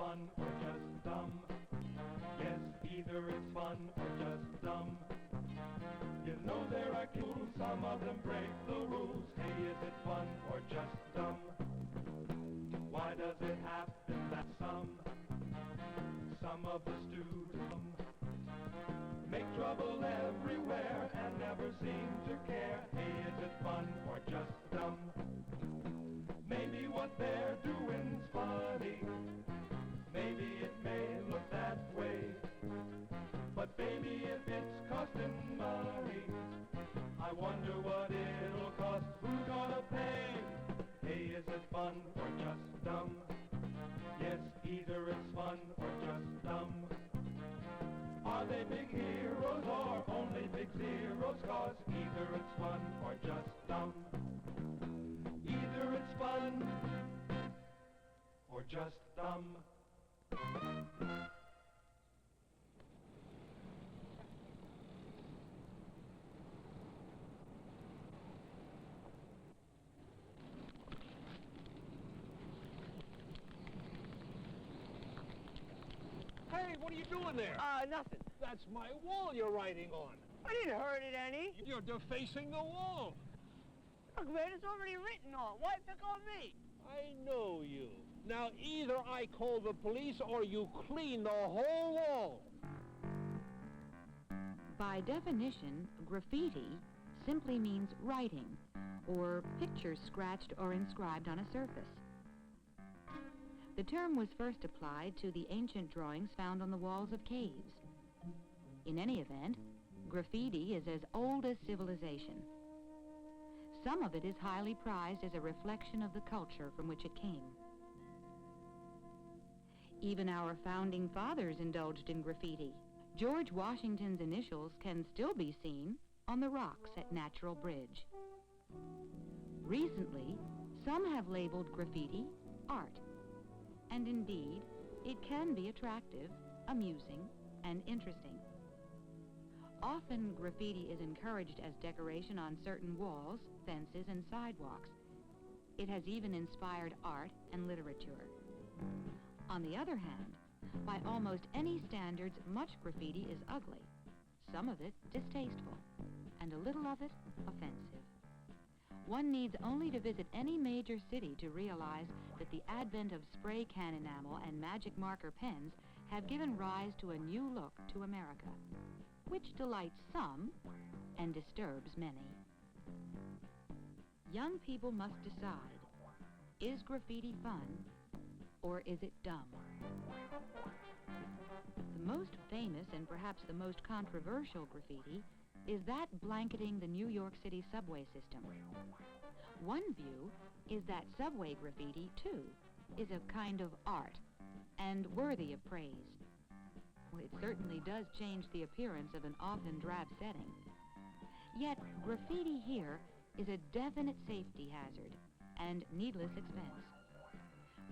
fun or just dumb. Yes, either it's fun or just dumb. You know there are rules, some of them break the rules. Hey, is it fun or just dumb? Why does it happen that some of the students make trouble everywhere and never seem to care? Hey, is it fun or just dumb? Maybe what they're doing's funny. Maybe it may look that way. But baby, if it's costing money, I wonder what it'll cost. Who's gonna pay? Hey, is it fun or just dumb? Yes, either it's fun or just dumb. Are they big heroes or only big zeros? 'Cause either it's fun or just dumb. Either it's fun or just dumb. Hey, what are you doing there? Nothing. That's my wall you're writing on. I didn't hurt it any. You're defacing the wall. Look, man, it's already written on. Why pick on me? I know you. Now, either I call the police or you clean the whole wall. By definition, graffiti simply means writing or pictures scratched or inscribed on a surface. The term was first applied to the ancient drawings found on the walls of caves. In any event, graffiti is as old as civilization. Some of it is highly prized as a reflection of the culture from which it came. Even our founding fathers indulged in graffiti. George Washington's initials can still be seen on the rocks at Natural Bridge. Recently, some have labeled graffiti art. And indeed, it can be attractive, amusing, and interesting. Often, graffiti is encouraged as decoration on certain walls, fences, and sidewalks. It has even inspired art and literature. On the other hand, by almost any standards, much graffiti is ugly, some of it distasteful, and a little of it offensive. One needs only to visit any major city to realize that the advent of spray can enamel and magic marker pens have given rise to a new look to America, which delights some and disturbs many. Young people must decide, is graffiti fun or is it dumb? The most famous and perhaps the most controversial graffiti is that blanketing the New York City subway system. One view is that subway graffiti, too, is a kind of art and worthy of praise. Well, it certainly does change the appearance of an often drab setting. Yet, graffiti here is a definite safety hazard and needless expense.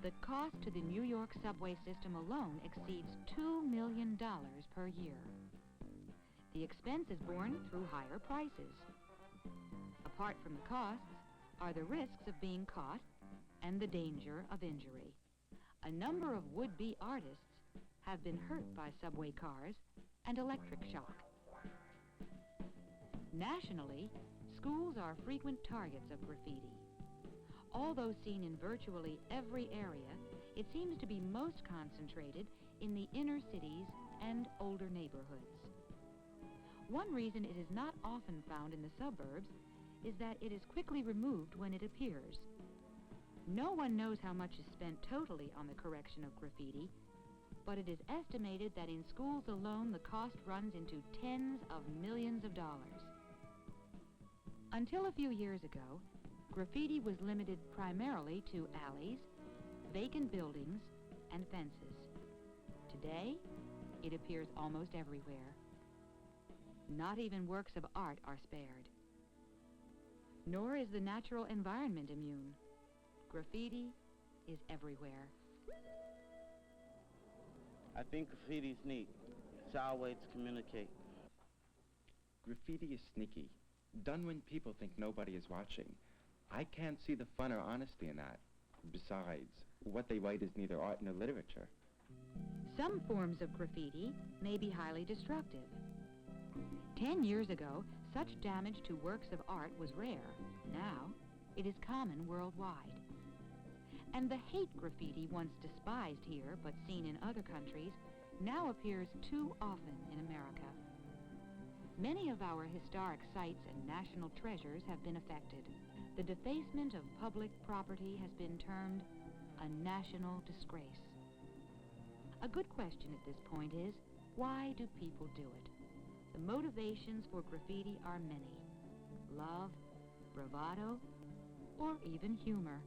The cost to the New York subway system alone exceeds $2 million per year. The expense is borne through higher prices. Apart from the costs are the risks of being caught and the danger of injury. A number of would-be artists have been hurt by subway cars and electric shock. Nationally, schools are frequent targets of graffiti. Although seen in virtually every area, it seems to be most concentrated in the inner cities and older neighborhoods. One reason it is not often found in the suburbs is that it is quickly removed when it appears. No one knows how much is spent totally on the correction of graffiti, but it is estimated that in schools alone the cost runs into tens of millions of dollars. Until a few years ago, graffiti was limited primarily to alleys, vacant buildings, and fences. Today, it appears almost everywhere. Not even works of art are spared. Nor is the natural environment immune. Graffiti is everywhere. I think graffiti's neat. It's our way to communicate. Graffiti is sneaky, done when people think nobody is watching. I can't see the fun or honesty in that. Besides, what they write is neither art nor literature. Some forms of graffiti may be highly destructive. 10 years ago, such damage to works of art was rare. Now, it is common worldwide. And the hate graffiti, once despised here but seen in other countries, now appears too often in America. Many of our historic sites and national treasures have been affected. The defacement of public property has been termed a national disgrace. A good question at this point is, why do people do it? The motivations for graffiti are many. Love, bravado, or even humor.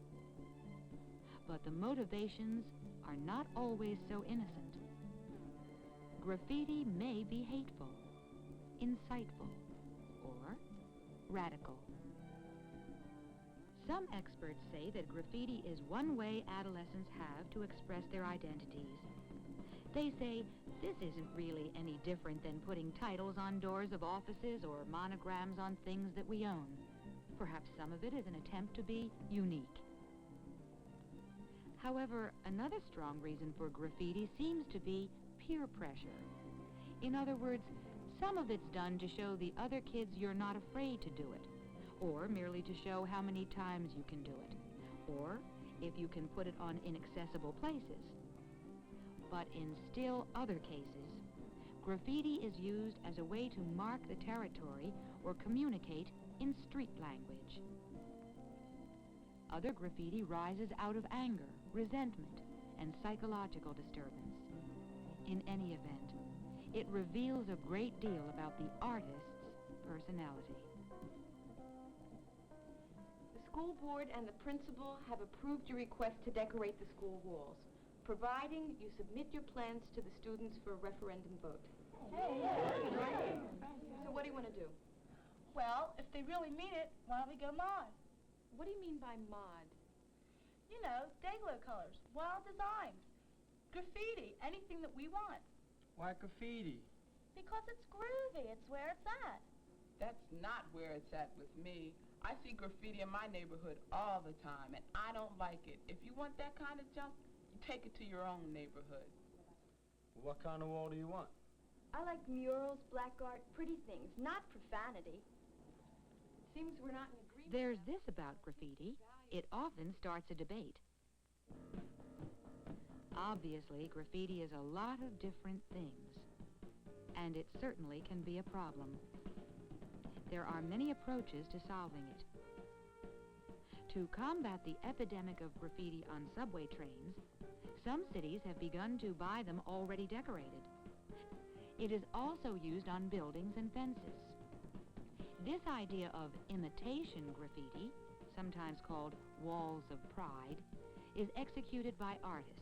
But the motivations are not always so innocent. Graffiti may be hateful, insightful, or radical. Some experts say that graffiti is one way adolescents have to express their identities. They say this isn't really any different than putting titles on doors of offices or monograms on things that we own. Perhaps some of it is an attempt to be unique. However, another strong reason for graffiti seems to be peer pressure. In other words, some of it's done to show the other kids you're not afraid to do it, or merely to show how many times you can do it, or if you can put it on inaccessible places. But in still other cases, graffiti is used as a way to mark the territory or communicate in street language. Other graffiti rises out of anger, resentment, and psychological disturbance. In any event, it reveals a great deal about the artist's personality. The school board and the principal have approved your request to decorate the school walls, providing you submit your plans to the students for a referendum vote. So what do you want to do? Well, if they really mean it, why don't we go mod? What do you mean by mod? You know, Dayglow colors, wild designs, graffiti, anything that we want. Why graffiti? Because it's groovy, it's where it's at. That's not where it's at with me. I see graffiti in my neighborhood all the time, and I don't like it. If you want that kind of junk, you take it to your own neighborhood. Well, what kind of wall do you want? I like murals, black art, pretty things, not profanity. It seems we're not in agreement. There's this about graffiti. It often starts a debate. Obviously, graffiti is a lot of different things, and it certainly can be a problem. There are many approaches to solving it. To combat the epidemic of graffiti on subway trains, some cities have begun to buy them already decorated. It is also used on buildings and fences. This idea of imitation graffiti, sometimes called walls of pride, is executed by artists.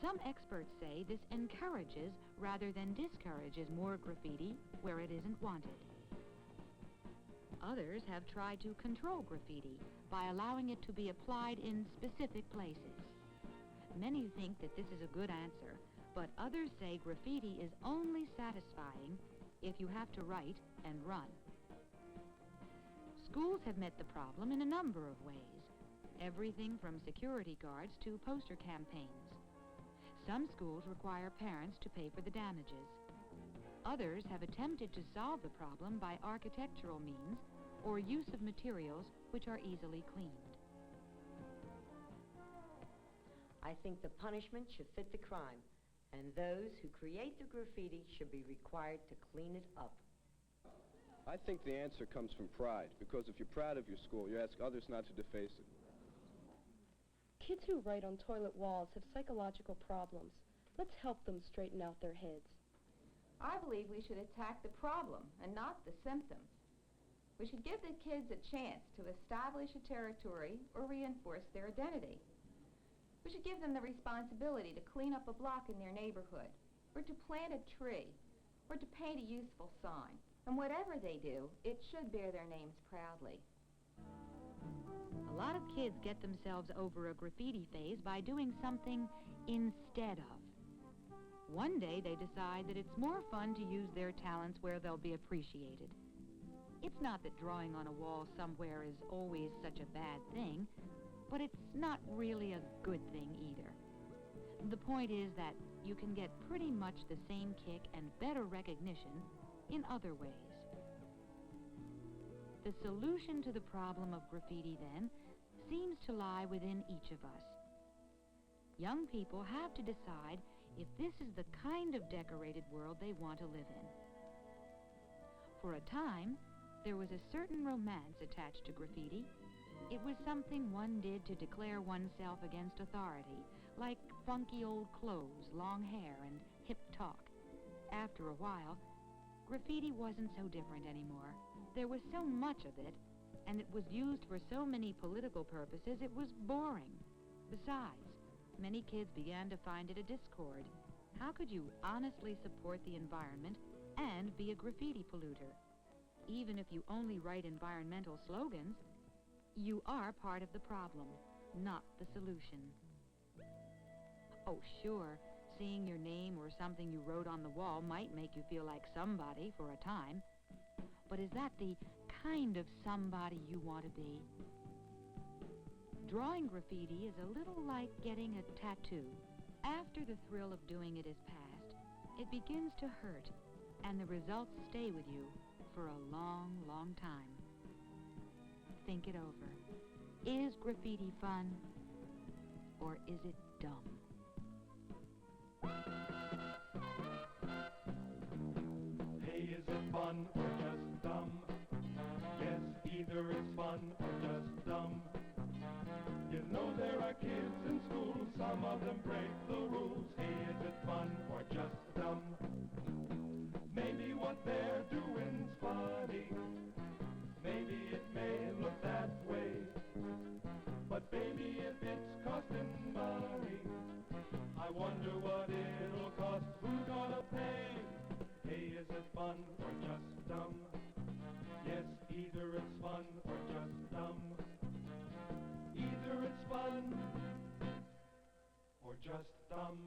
Some experts say this encourages rather than discourages more graffiti where it isn't wanted. Others have tried to control graffiti by allowing it to be applied in specific places. Many think that this is a good answer, but others say graffiti is only satisfying if you have to write and run. Schools have met the problem in a number of ways, everything from security guards to poster campaigns. Some schools require parents to pay for the damages. Others have attempted to solve the problem by architectural means or use of materials which are easily cleaned. I think the punishment should fit the crime, and those who create the graffiti should be required to clean it up. I think the answer comes from pride, because if you're proud of your school, you ask others not to deface it. Kids who write on toilet walls have psychological problems. Let's help them straighten out their heads. I believe we should attack the problem and not the symptom. We should give the kids a chance to establish a territory or reinforce their identity. We should give them the responsibility to clean up a block in their neighborhood, or to plant a tree, or to paint a useful sign. And whatever they do, it should bear their names proudly. A lot of kids get themselves over a graffiti phase by doing something instead of. One day they decide that it's more fun to use their talents where they'll be appreciated. It's not that drawing on a wall somewhere is always such a bad thing, but it's not really a good thing either. The point is that you can get pretty much the same kick and better recognition in other ways. The solution to the problem of graffiti, then, seems to lie within each of us. Young people have to decide if this is the kind of decorated world they want to live in. For a time, there was a certain romance attached to graffiti. It was something one did to declare oneself against authority, like funky old clothes, long hair, and hip talk. After a while, graffiti wasn't so different anymore. There was so much of it, and it was used for so many political purposes, it was boring. Besides, many kids began to find it a discord. How could you honestly support the environment and be a graffiti polluter? Even if you only write environmental slogans, you are part of the problem, not the solution. Oh, sure, seeing your name or something you wrote on the wall might make you feel like somebody for a time. But is that the kind of somebody you want to be? Drawing graffiti is a little like getting a tattoo. After the thrill of doing it is past, it begins to hurt, and the results stay with you for a long, long time. Think it over. Is graffiti fun, or is it dumb? Hey, is it fun or just dumb? Yes, either it's fun or just dumb. You know there are kids in school, some of them break the rules. Hey, is it fun or just dumb? Maybe what they're doing's funny. Maybe it may look that way. But baby, if it's costing money, I wonder what it'll cost. Who's gonna pay? Hey, is it fun or just dumb? Yes, either it's fun or just dumb. Either it's fun or just dumb.